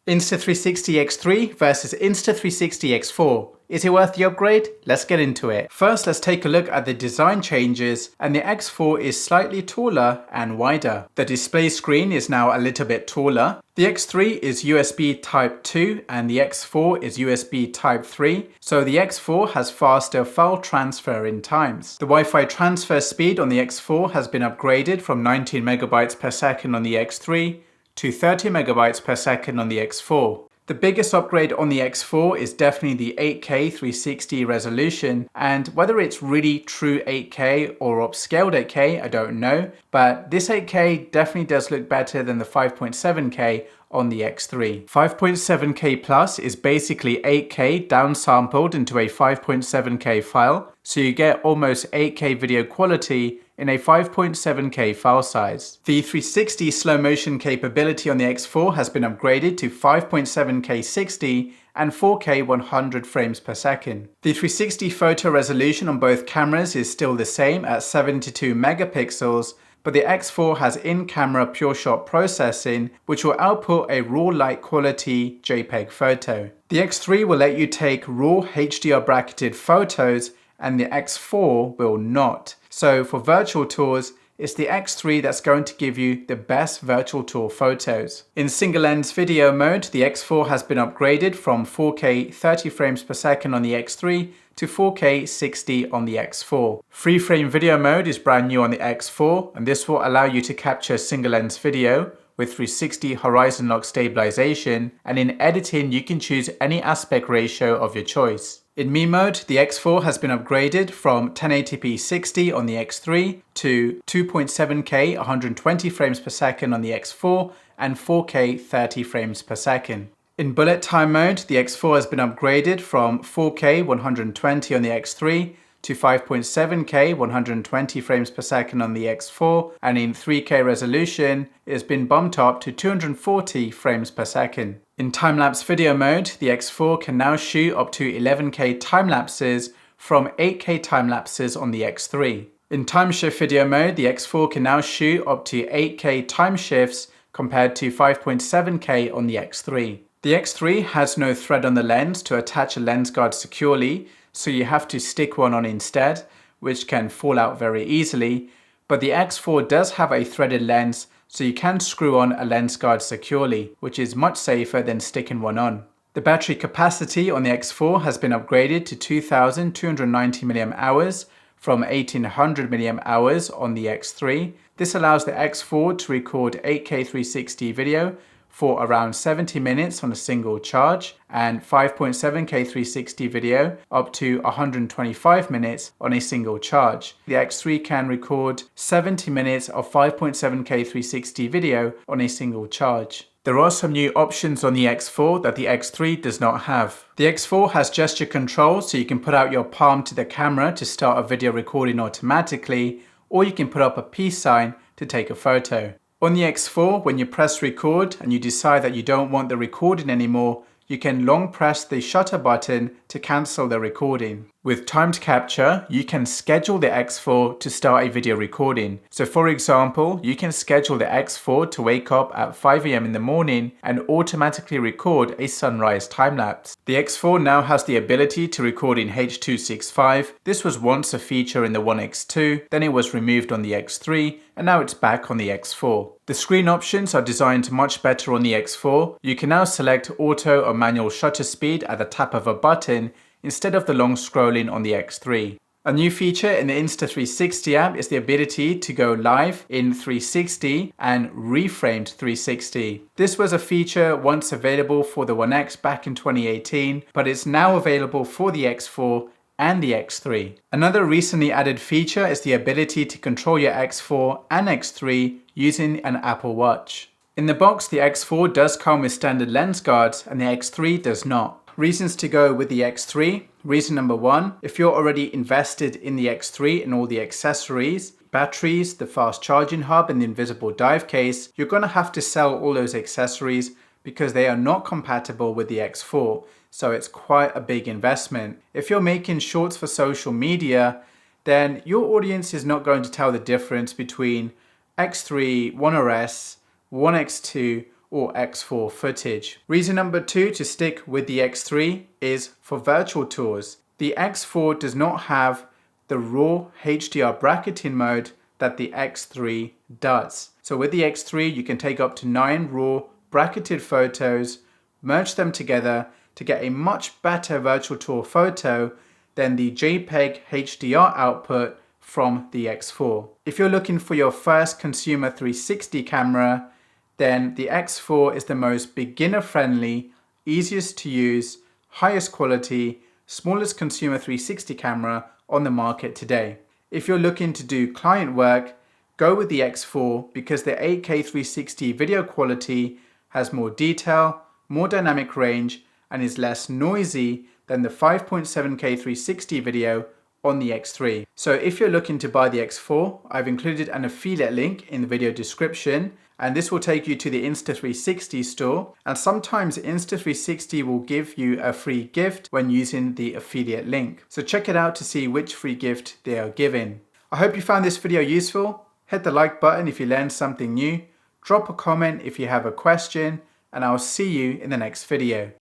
Insta360 X3 versus Insta360 X4. Is it worth the upgrade? Let's get into it. First, let's take a look at the design changes, and the X4 is slightly taller and wider. The display screen is now a little bit taller. The X3 is USB Type 2 and the X4 is USB Type 3, so the X4 has faster file transferring times. The Wi-Fi transfer speed on the X4 has been upgraded from 19 megabytes per second on the X3 to 30 megabytes per second on the X4. The biggest upgrade on the X4 is definitely the 8K 360 resolution, and whether it's really true 8K or upscaled 8K, I don't know, but this 8K definitely does look better than the 5.7K on the X3. 5.7K plus is basically 8K downsampled into a 5.7K file, so you get almost 8K video quality in a 5.7K file size. The 360 slow motion capability on the X4 has been upgraded to 5.7K 60 and 4K 100 frames per second. The 360 photo resolution on both cameras is still the same at 72 megapixels, but the X4 has in-camera PureShot processing, which will output a raw light quality JPEG photo. The X3 will let you take raw HDR bracketed photos, and the X4 will not. So for virtual tours, it's the X3 that's going to give you the best virtual tour photos. In single lens video mode, the X4 has been upgraded from 4K 30 frames per second on the X3 to 4K 60 on the X4. Freeframe video mode is brand new on the X4, and this will allow you to capture single lens video with 360 horizon lock stabilization, and in editing you can choose any aspect ratio of your choice. In MeMode, the X4 has been upgraded from 1080p 60 on the X3 to 2.7K 120 frames per second on the X4 and 4K 30 frames per second. In bullet time mode, the X4 has been upgraded from 4K 120 on the X3 to 5.7K 120 frames per second on the X4, and in 3K resolution, it has been bumped up to 240 frames per second. In time-lapse video mode, the X4 can now shoot up to 11K time-lapses from 8K time-lapses on the X3. In Timeshift video mode, the X4 can now shoot up to 8K time shifts compared to 5.7K on the X3. The X3 has no thread on the lens to attach a lens guard securely, so you have to stick one on instead, which can fall out very easily, but the X4 does have a threaded lens, so you can screw on a lens guard securely, which is much safer than sticking one on. The battery capacity on the X4 has been upgraded to 2290 mAh from 1800 mAh on the X3. This allows the X4 to record 8K 360 video for around 70 minutes on a single charge, and 5.7K 360 video up to 125 minutes on a single charge. The X3 can record 70 minutes of 5.7K 360 video on a single charge. There are some new options on the X4 that the X3 does not have. The X4 has gesture control, so you can put out your palm to the camera to start a video recording automatically, or you can put up a peace sign to take a photo. On the X4, when you press record and you decide that you don't want the recording anymore, you can long press the shutter button to cancel the recording. With timed capture, you can schedule the X4 to start a video recording. So for example, you can schedule the X4 to wake up at 5 AM in the morning and automatically record a sunrise time-lapse. The X4 now has the ability to record in H.265. This was once a feature in the One X2, then it was removed on the X3, and now it's back on the X4. The screen options are designed much better on the X4. You can now select auto or manual shutter speed at the tap of a button instead of the long scrolling on the X3. A new feature in the Insta360 app is the ability to go live in 360 and reframed 360. This was a feature once available for the One X back in 2018, but it's now available for the X4 and the X3. Another recently added feature is the ability to control your X4 and X3 using an Apple Watch. In the box, the X4 does come with standard lens guards and the X3 does not. Reasons to go with the X3. Reason number one, if you're already invested in the X3 and all the accessories, batteries, the fast charging hub and the invisible dive case, you're going to have to sell all those accessories because they are not compatible with the X4. So it's quite a big investment. If you're making shorts for social media, then your audience is not going to tell the difference between X3, One RS, One X2, or X4 footage. Reason number 2 to stick with the X3 is for virtual tours. The X4 does not have the raw HDR bracketing mode that the X3 does. So with the X3 you can take up to 9 raw bracketed photos, merge them together to get a much better virtual tour photo than the JPEG HDR output from the X4. If you're looking for your first consumer 360 camera, then the X4 is the most beginner friendly, easiest to use, highest quality, smallest consumer 360 camera on the market today. If you're looking to do client work, go with the X4 because the 8K 360 video quality has more detail, more dynamic range, and is less noisy than the 5.7K 360 video on the X3. So if you're looking to buy the X4, I've included an affiliate link in the video description, and this will take you to the Insta360 store, and sometimes Insta360 will give you a free gift when using the affiliate link. So check it out to see which free gift they are giving. I hope you found this video useful. Hit the like button if you learned something new, drop a comment if you have a question, and I'll see you in the next video.